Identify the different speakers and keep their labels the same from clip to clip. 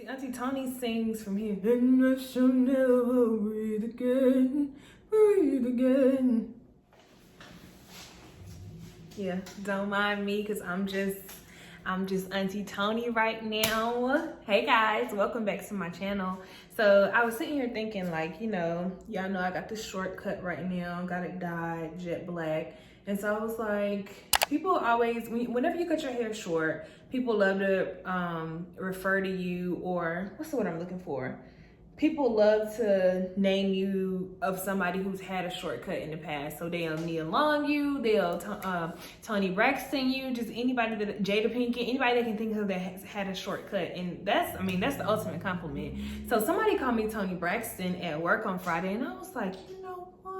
Speaker 1: See, Auntie Toni sings from here. And I shall never breathe again, breathe again. Yeah, don't mind me because I'm just Auntie Toni right now. Hey guys, welcome back to my channel. So I was sitting here thinking, like, you know, y'all know I got this shortcut right now, got it dyed jet black. And so I was like, people always, whenever you cut your hair short, people love to refer to you, or what's the word I'm looking for? People love to name you of somebody who's had a shortcut in the past. So they'll Nia Long you, they'll Toni Braxton you, just anybody that, Jada Pinkett, anybody they can think of that has had a shortcut. And that's, I mean, that's the ultimate compliment. So somebody called me Toni Braxton at work on Friday, and I was like, you know what?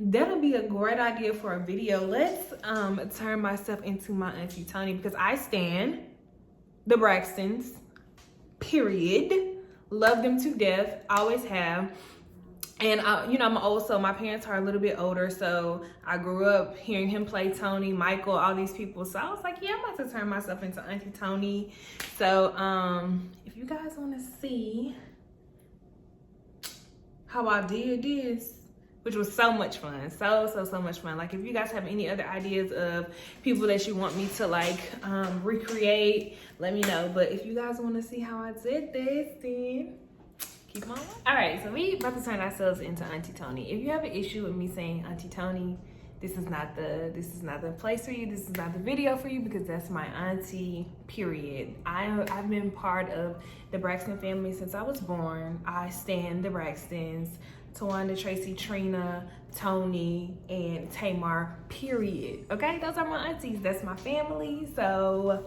Speaker 1: That'll be a great idea for a video. Let's turn myself into my Auntie Toni, because I stan the Braxtons, period. Love them to death, always have. And you know, I'm old, so my parents are a little bit older, so I grew up hearing him play Tony, Michael, all these people. So I was like, yeah, I'm about to turn myself into Auntie Toni. So if you guys want to see how I did this, which was so much fun, so much fun. Like, if you guys have any other ideas of people that you want me to like recreate, let me know. But if you guys want to see how I did this, then keep on. All right, so we about to turn ourselves into Auntie Toni. If you have an issue with me saying Auntie Toni, this is not the place for you. This is not the video for you, because that's my auntie, period. I've been part of the Braxton family since I was born. I stan the Braxtons, Tawanda, Tracy, Trina, Toni, and Tamar, period. Okay, those are my aunties. That's my family. So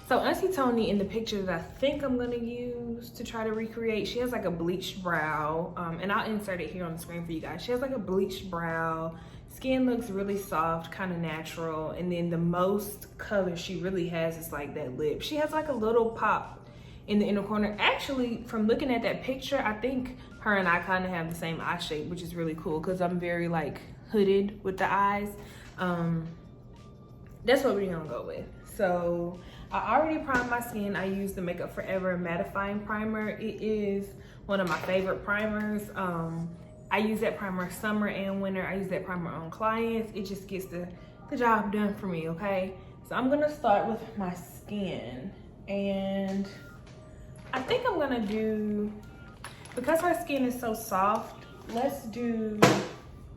Speaker 1: Auntie Toni, in the picture that I think I'm gonna use to try to recreate, she has like a bleached brow, and I'll insert it here on the screen for you guys. She has like a bleached brow, skin looks really soft, kind of natural, and then the most color she really has is like that lip. She has like a little pop in the inner corner. Actually, from looking at that picture, I think her and I kind of have the same eye shape, which is really cool, because I'm very like hooded with the eyes. That's what we're gonna go with. So I already primed my skin. I used the Makeup Forever mattifying primer. It is one of my favorite primers. I use that primer summer and winter. I use that primer on clients. It just gets the job done for me, okay? So I'm gonna start with my skin, and I think I'm gonna do, because her skin is so soft, let's do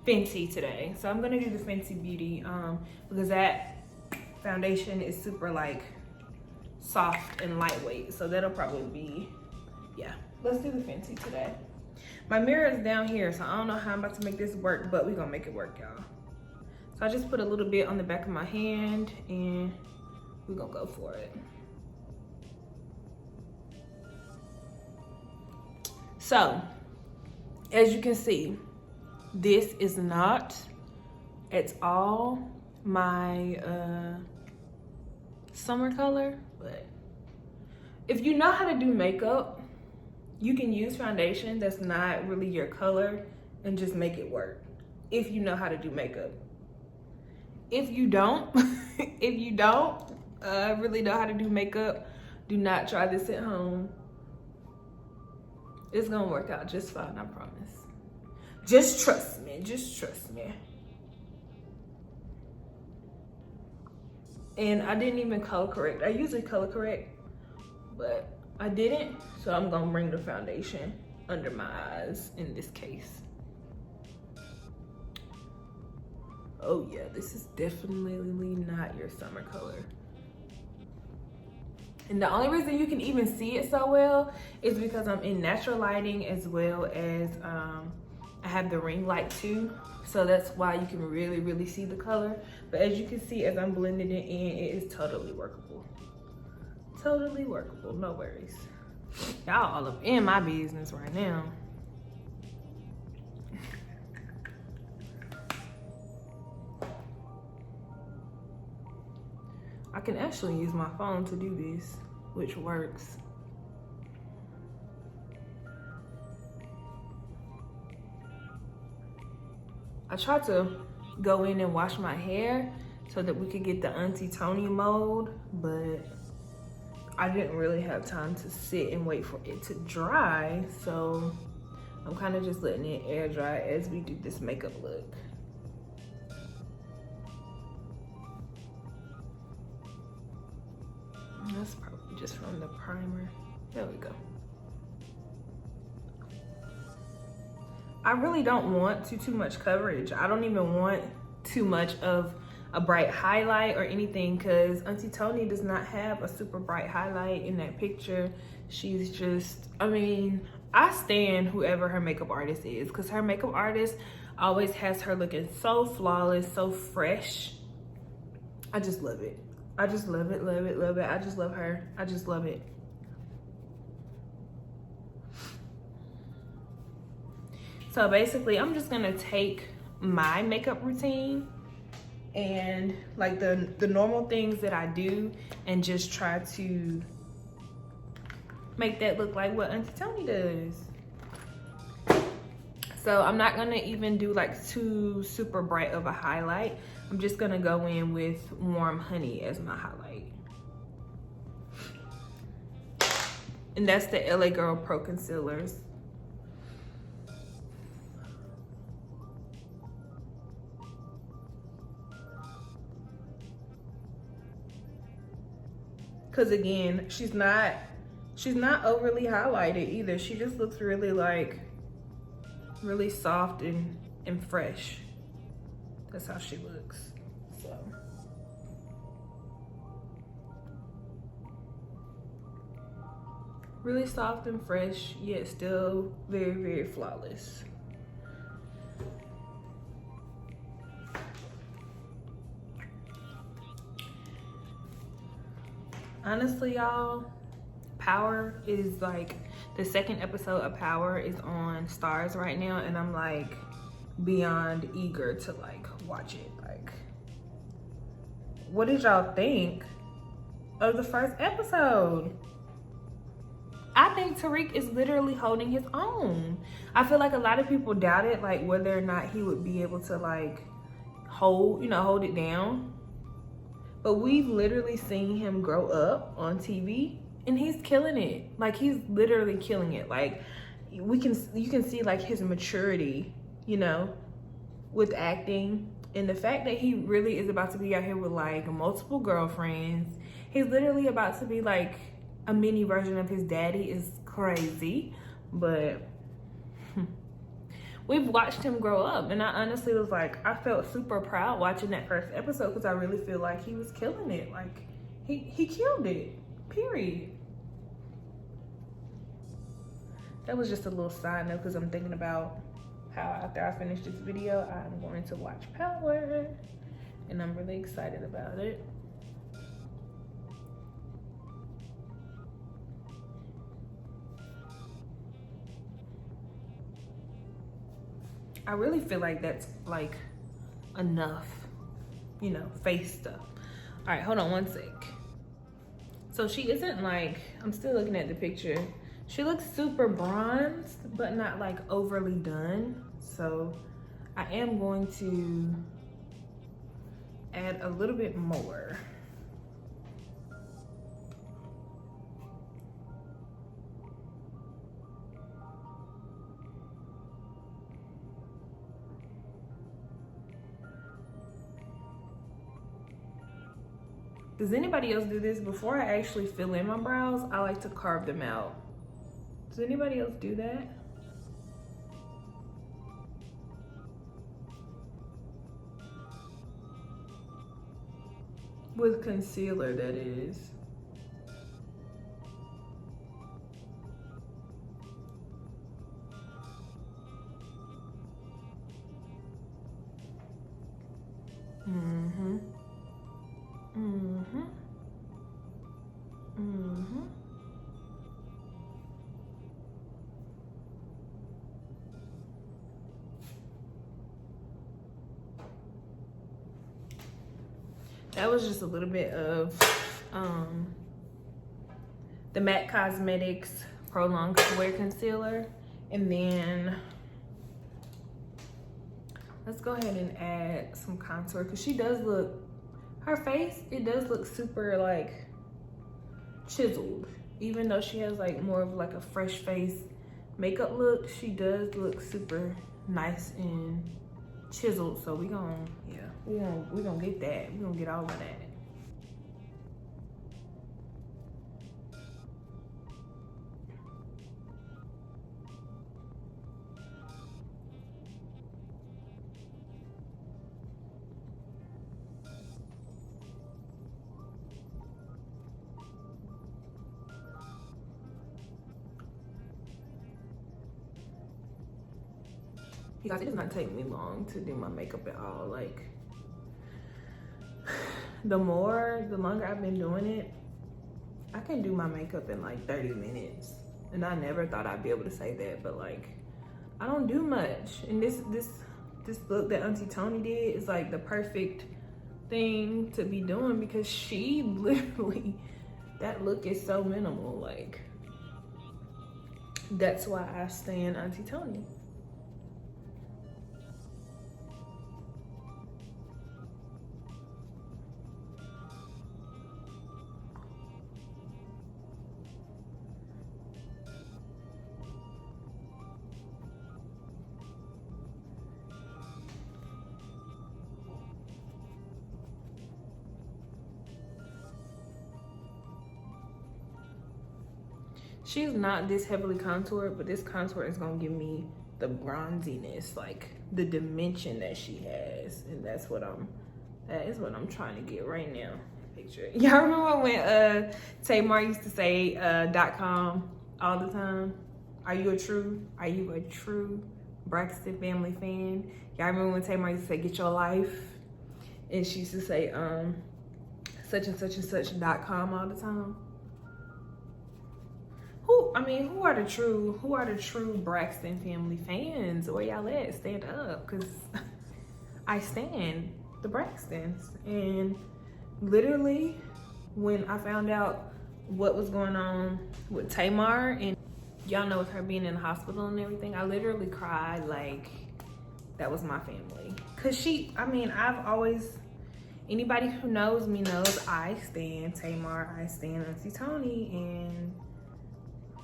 Speaker 1: Fenty today. So I'm gonna do the Fenty Beauty, because that foundation is super like soft and lightweight. So that'll probably be, yeah, let's do the Fenty today. My mirror is down here, so I don't know how I'm about to make this work, but we're gonna make it work, y'all. So I just put a little bit on the back of my hand, and we're gonna go for it. So, as you can see, this is not at all my summer color, but if you know how to do makeup, you can use foundation that's not really your color and just make it work, if you know how to do makeup. If you don't, if you don't really know how to do makeup, do not try this at home. It's gonna work out just fine, I promise. Just trust me, just trust me. And I didn't even color correct. I usually color correct, but I didn't. So I'm gonna bring the foundation under my eyes in this case. Oh yeah, this is definitely not your summer color. And the only reason you can even see it so well is because I'm in natural lighting, as well as I have the ring light too. So that's why you can really see the color. But as you can see, as I'm blending it in, it is totally workable. Totally workable, no worries. Y'all all up in my business right now. I can actually use my phone to do this, which works. I tried to go in and wash my hair so that we could get the Auntie Toni mode, but I didn't really have time to sit and wait for it to dry, so I'm kind of just letting it air dry as we do this makeup look. That's probably just from the primer. There we go. I really don't want too much coverage. I don't even want too much of a bright highlight or anything, because Auntie Toni does not have a super bright highlight in that picture. She's just, I mean, I stan whoever her makeup artist is, because her makeup artist always has her looking so flawless, so fresh. I just love it. I just love it, love it, love it. I just love her. I just love it. So basically, I'm just gonna take my makeup routine and like the normal things that I do and just try to make that look like what Auntie Toni does. So I'm not gonna even do like too super bright of a highlight. I'm just gonna go in with Warm Honey as my highlight. And that's the LA Girl Pro Concealers. Cause again, she's not overly highlighted either. She just looks really like, really soft and fresh. That's how she looks, so. Really soft and fresh, yet still very, very flawless. Honestly, y'all, Power is like, the second episode of Power is on Stars right now, and I'm like beyond eager to like watch it. Like, what did y'all think of the first episode? I think Tariq is literally holding his own. I feel like a lot of people doubted like whether or not he would be able to like hold it down. But we've literally seen him grow up on TV and he's killing it. Like, he's literally killing it. Like, you can see like his maturity, you know, with acting. And the fact that he really is about to be out here with like multiple girlfriends. He's literally about to be like a mini version of his daddy is crazy. But we've watched him grow up, and I honestly was like, I felt super proud watching that first episode because I really feel like he was killing it. Like, he killed it, period. That was just a little side note because I'm thinking about how after I finish this video, I'm going to watch Power, and I'm really excited about it. I really feel like that's like enough, you know, face stuff. All right, hold on one sec. So she isn't like, I'm still looking at the picture. She looks super bronzed, but not like overly done. So I am going to add a little bit more. Does anybody else do this? Before I actually fill in my brows, I like to carve them out. Does anybody else do that? With concealer, that is. Mm-hmm. Mm-hmm. Mm-hmm. That was just a little bit of the MAC Cosmetics Prolonged Wear Concealer. And then let's go ahead and add some contour because she does look, her face, it does look super like chiseled. Even though she has like more of like a fresh face makeup look, she does look super nice and chiseled. So we gonna get that. We gonna get all of that. You guys, it does not take me long to do my makeup at all. Like, the longer I've been doing it, I can do my makeup in like 30 minutes. And I never thought I'd be able to say that, but like, I don't do much. And this look that Auntie Toni did is like the perfect thing to be doing, because she literally, that look is so minimal. Like, that's why I stand Auntie Toni. She's not this heavily contoured, but this contour is gonna give me the bronziness, like the dimension that she has, and that is what I'm trying to get right now. Picture it. Y'all remember when Tamar used to say .com all the time? Are you a true Braxton family fan? Y'all remember when Tamar used to say get your life, and she used to say such and such and such .com all the time? Who are the true Braxton family fans? Where y'all at? Stand up, because I stand the Braxtons. And literally, when I found out what was going on with Tamar, and y'all know with her being in the hospital and everything, I literally cried like that was my family. Cause anybody who knows me knows I stand Tamar, I stand Auntie Toni, and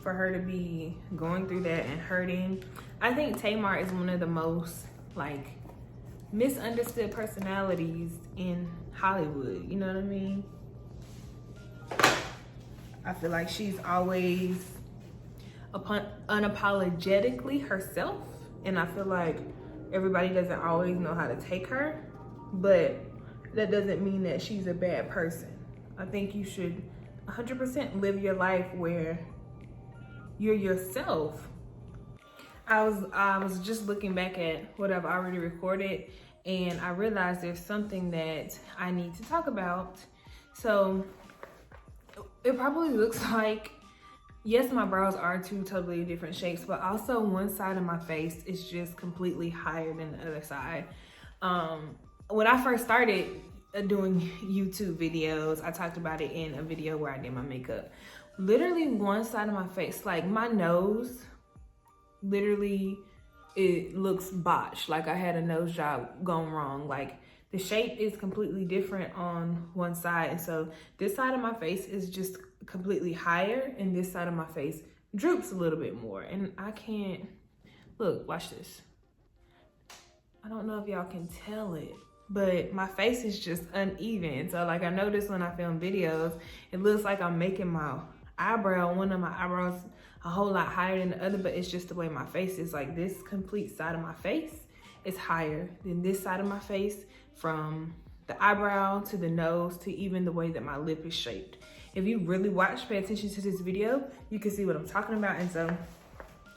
Speaker 1: for her to be going through that and hurting. I think Tamar is one of the most like misunderstood personalities in Hollywood, you know what I mean? I feel like she's always unapologetically herself, and I feel like everybody doesn't always know how to take her, but that doesn't mean that she's a bad person. I think you should 100% live your life where you're yourself. I was just looking back at what I've already recorded, and I realized there's something that I need to talk about. So it probably looks like, yes, my brows are two totally different shapes, but also one side of my face is just completely higher than the other side. When I first started doing YouTube videos, I talked about it in a video where I did my makeup. Literally one side of my face, like my nose, literally it looks botched. Like I had a nose job gone wrong. Like the shape is completely different on one side. And so this side of my face is just completely higher, and this side of my face droops a little bit more. And I can't, look, watch this. I don't know if y'all can tell it, but my face is just uneven. So like I noticed when I film videos, it looks like I'm making one of my eyebrows a whole lot higher than the other, but it's just the way my face is. Like this complete side of my face is higher than this side of my face, from the eyebrow to the nose to even the way that my lip is shaped. If you really pay attention to this video, you can see what I'm talking about. And so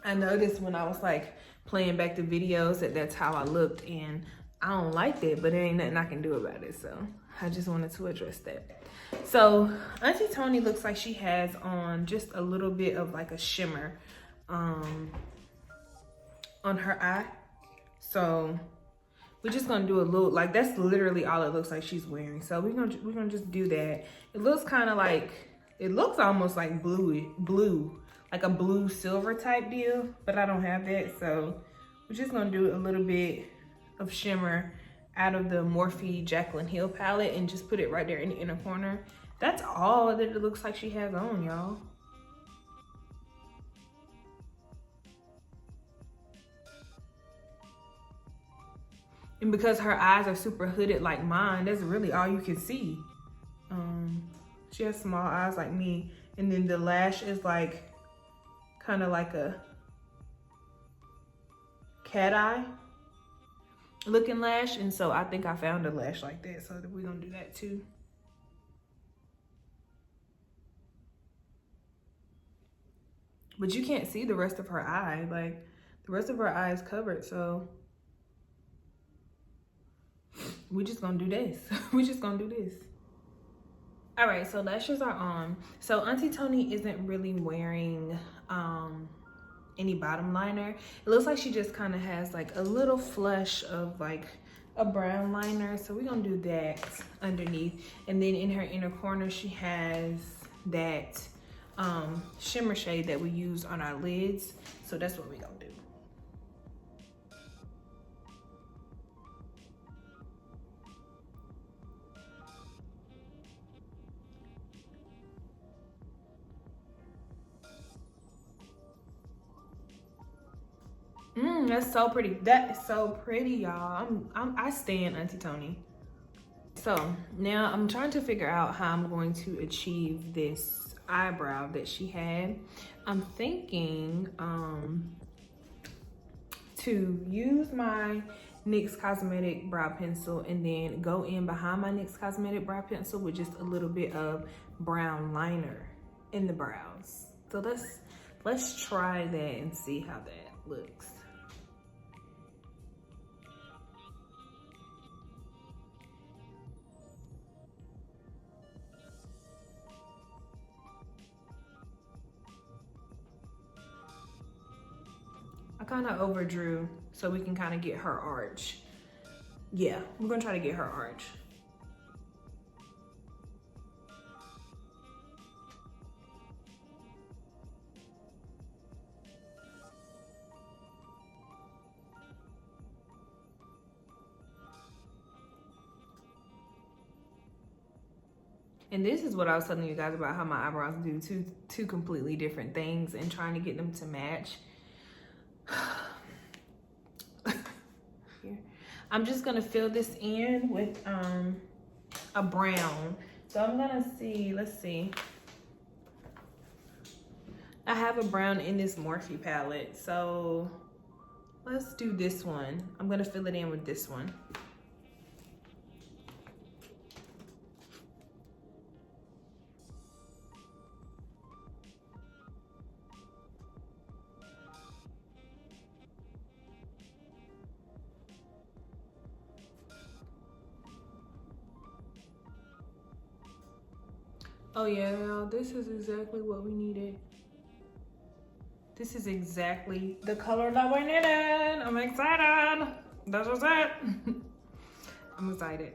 Speaker 1: I noticed when I was like playing back the videos that that's how I looked, and I don't like that, but there ain't nothing I can do about it. So I just wanted to address that. So Auntie Toni looks like she has on just a little bit of like a shimmer on her eye. So we're just gonna do a little, like that's literally all it looks like she's wearing. So we're gonna just do that. It looks kind of like, it looks almost like blue, like a blue silver type deal, but I don't have that. So we're just gonna do a little bit of shimmer out of the Morphe Jaclyn Hill palette and just put it right there in the inner corner. That's all that it looks like she has on, y'all. And because her eyes are super hooded like mine, that's really all you can see. She has small eyes like me. And then the lash is like, kind of like a cat eye looking lash. And so I think I found a lash like that. So we're gonna do that too. But you can't see the rest of her eye. Like, the rest of her eye is covered, so we just gonna do this. We just gonna do this. All right, so lashes are on. So Auntie Toni isn't really wearing any bottom liner. It looks like she just kind of has like a little flush of like a brown liner. So we're gonna do that underneath. And then in her inner corner, she has that shimmer shade that we use on our lids. So that's what we're gonna do. That's so pretty. That is so pretty, y'all. I stand Auntie Toni. So now I'm trying to figure out how I'm going to achieve this eyebrow that she had. I'm thinking to use my NYX Cosmetic brow pencil and then go in behind my NYX Cosmetic brow pencil with just a little bit of brown liner in the brows. So let's try that and see how that looks. I kind of overdrew so we can kind of get her arch. Yeah, we're gonna try to get her arch. And this is what I was telling you guys about how my eyebrows do two completely different things and trying to get them to match. Here. I'm just gonna fill this in with a brown. So I'm gonna see, let's see. I have a brown in this Morphe palette. So let's do this one. I'm gonna fill it in with this one. Oh yeah, y'all, this is exactly what we needed. This is exactly the color that we needed. I'm excited. That's what's it. I'm excited.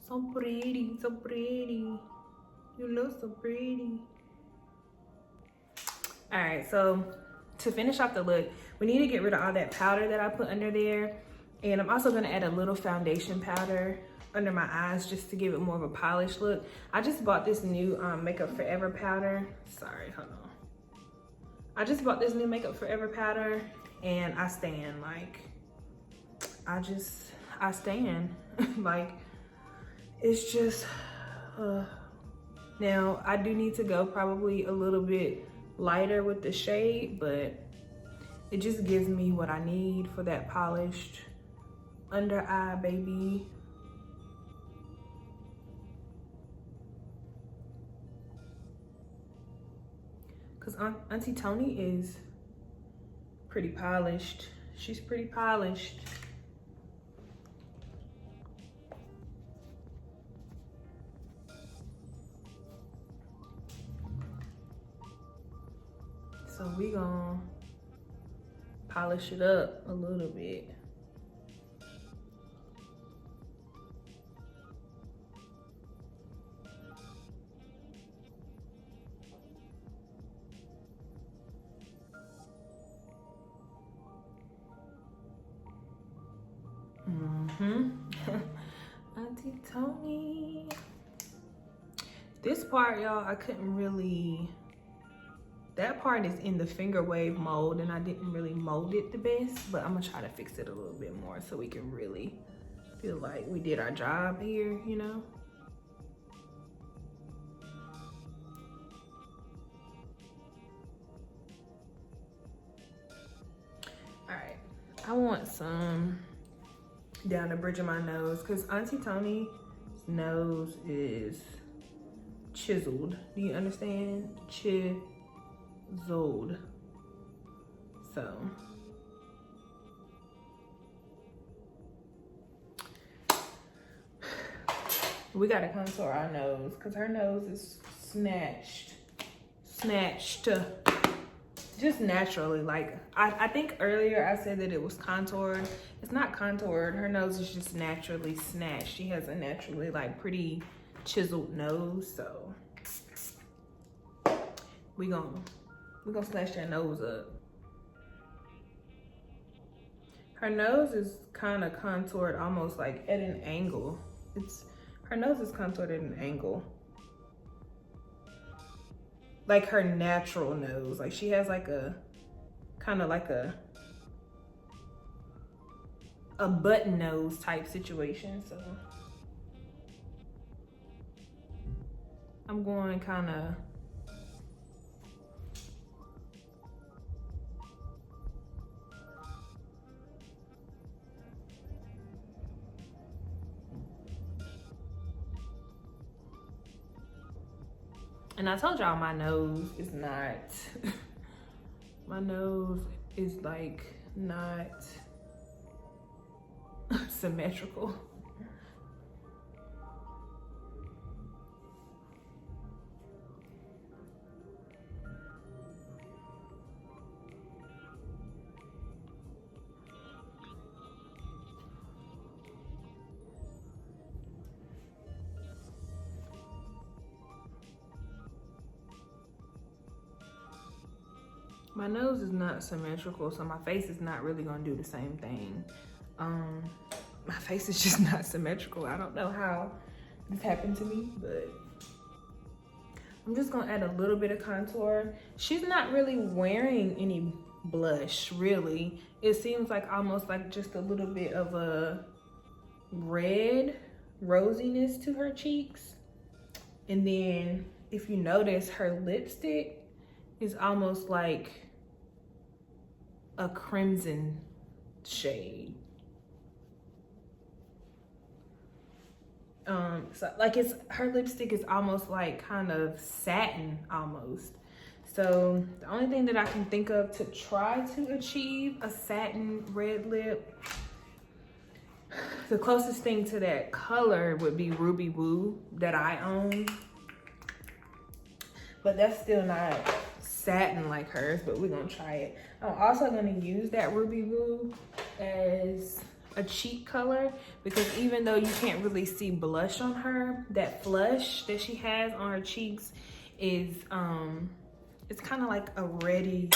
Speaker 1: So pretty, so pretty. You look so pretty. All right, so to finish off the look, we need to get rid of all that powder that I put under there. And I'm also gonna add a little foundation powder under my eyes just to give it more of a polished look. I just bought this new Makeup Forever powder. Sorry, hold on. I just bought this new Makeup Forever powder and I stand, like, I stand. Like, it's just, now I do need to go probably a little bit lighter with the shade, but it just gives me what I need for that polished under eye, baby. Cause Auntie Toni is pretty polished. She's pretty polished. So we gonna polish it up a little bit. Auntie Toni. This part, y'all, I couldn't really, that part is in the finger wave mold and I didn't really mold it the best, but I'm gonna try to fix it a little bit more so we can really feel like we did our job here, you know? All right, I want some down the bridge of my nose because Auntie Toni's nose is chiseled. Do you understand? Chiseled. So we gotta contour our nose because her nose is snatched just naturally. Like I think earlier I said that it was contoured. It's not contoured. Her nose is just naturally snatched. She has a naturally like pretty chiseled nose, so we gonna snatch that nose up. Her nose is kind of contoured almost like at an angle. Her nose is contoured at an angle. Like her natural nose. Like she has like a kind of like a button nose type situation. So I'm going kind of and I told y'all my nose is not my nose is like not symmetrical. My nose is not symmetrical, so my face is not really gonna do the same thing. My face is just not symmetrical. I don't know how this happened to me, but I'm just gonna add a little bit of contour. She's not really wearing any blush, really. It seems like almost like just a little bit of a red rosiness to her cheeks. And then if you notice, her lipstick is almost like a crimson shade. So like her lipstick is almost like kind of satin almost. So the only thing that I can think of to try to achieve a satin red lip, the closest thing to that color would be Ruby Woo that I own. But that's still not satin like hers, but we're gonna try it. I'm also gonna use that Ruby Woo as a cheek color because even though you can't really see blush on her, that flush that she has on her cheeks is it's kind of like a reddy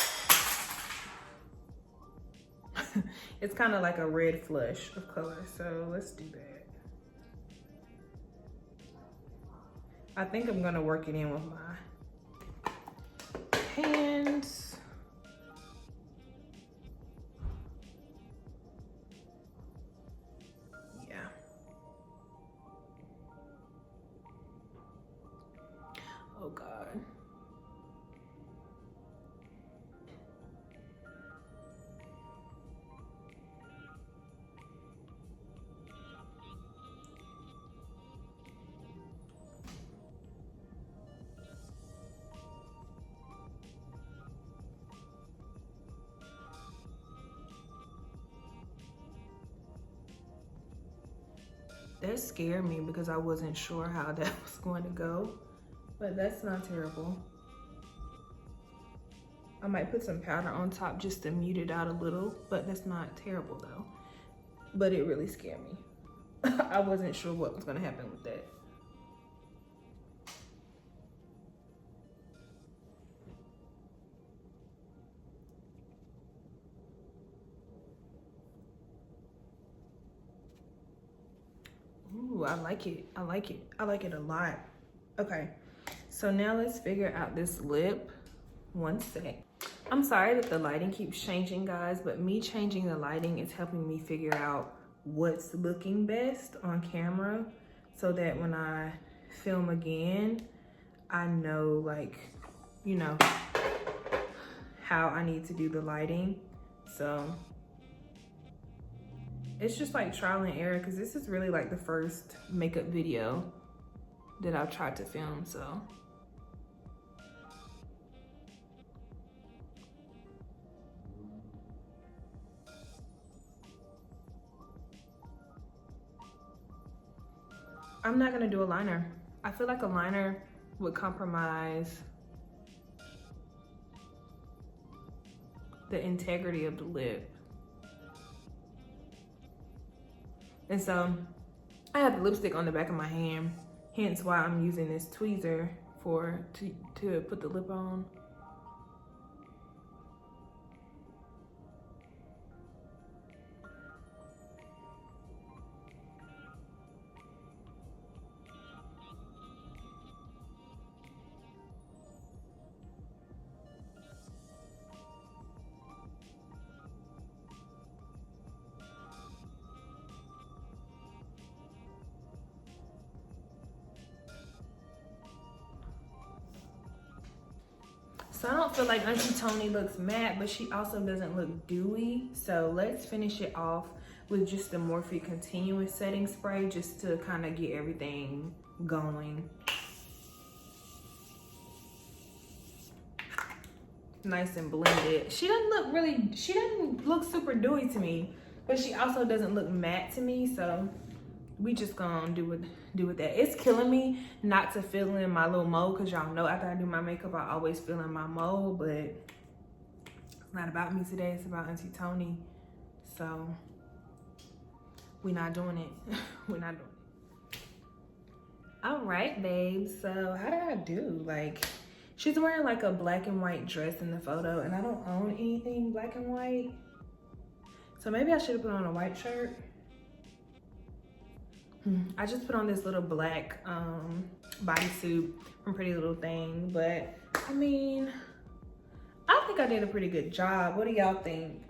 Speaker 1: it's kind of like a red flush of color. So let's do that. I think I'm gonna work it in with my hands. Oh God. That scared me because I wasn't sure how that was going to go, but that's not terrible. I might put some powder on top just to mute it out a little, but that's not terrible though. But it really scared me. I wasn't sure what was going to happen with that. like it. I like it. I like it a lot. Okay, so now let's figure out this lip. One sec. I'm sorry that the lighting keeps changing, guys, but me changing the lighting is helping me figure out what's looking best on camera so that when I film again, I know, like, you know, how I need to do the lighting. So it's just like trial and error, because this is really like the first makeup video that I've tried to film, so. I'm not gonna do a liner. I feel like a liner would compromise the integrity of the lip. And so I have the lipstick on the back of my hand, hence why I'm using this tweezer to put the lip on. So I don't feel like Auntie Toni looks matte, but she also doesn't look dewy. So let's finish it off with just the Morphe Continuous Setting Spray, just to kind of get everything going. Nice and blended. She doesn't look super dewy to me, but she also doesn't look matte to me. So we just gonna do with that. It's killing me not to fill in my little mole, because y'all know after I do my makeup, I always fill in my mole, but it's not about me today. It's about Auntie Toni. So we're not doing it. We're not doing it. All right, babe. So how did I do? Like, she's wearing like a black and white dress in the photo, and I don't own anything black and white. So maybe I should have put on a white shirt. I just put on this little black bodysuit from Pretty Little Thing, but I mean, I think I did a pretty good job. What do y'all think?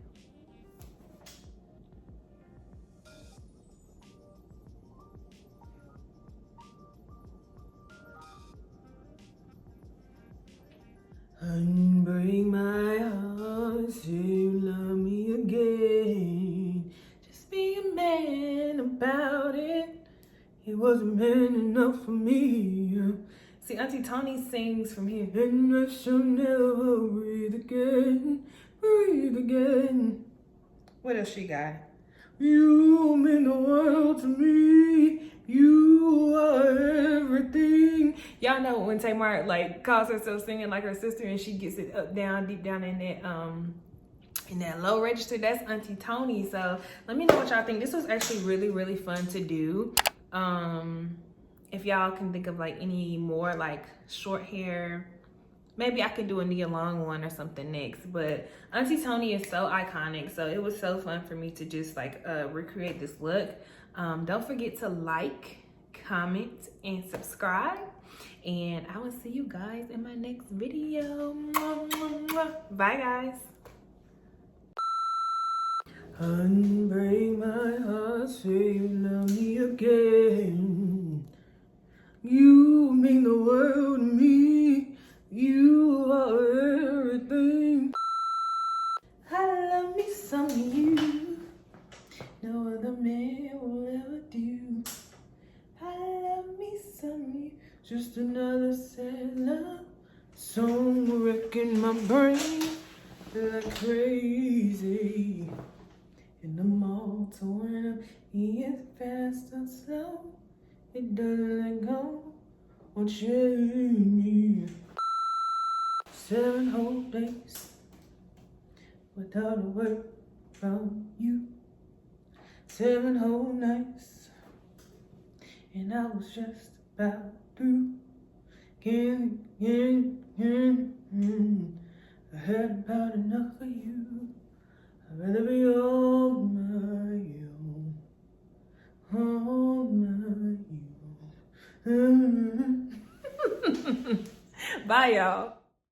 Speaker 1: Unbreak my heart, say you love me again. Just be a man about it. It wasn't man enough for me. See, Auntie Toni sings from here. And I shall never breathe again, breathe again. What else she got? You mean the world to me. You are everything. Y'all know when Tamar like calls herself singing like her sister, and she gets it up, down, deep down in that low register, that's Auntie Toni. So let me know what y'all think. This was actually really, really fun to do. If y'all can think of like any more like short hair, maybe I could do a Nia Long one or something next. But Auntie Toni is so iconic, so it was so fun for me to just like recreate this look. Don't forget to like, comment, and subscribe, and I will see you guys in my next video. Bye, guys. Unbreak my heart, say you love me again. You mean the world to me. You are everything. I love me some of you. No other man will ever do. I love me some of you. Just another sad love song wrecking my brain like crazy. In the mall, torn up, he is fast and slow. It doesn't let go or change me. 7 whole days without a word from you. 7 whole nights, and I was just about through. I had about enough of you. I'd rather be on my own, on my own. Bye, y'all.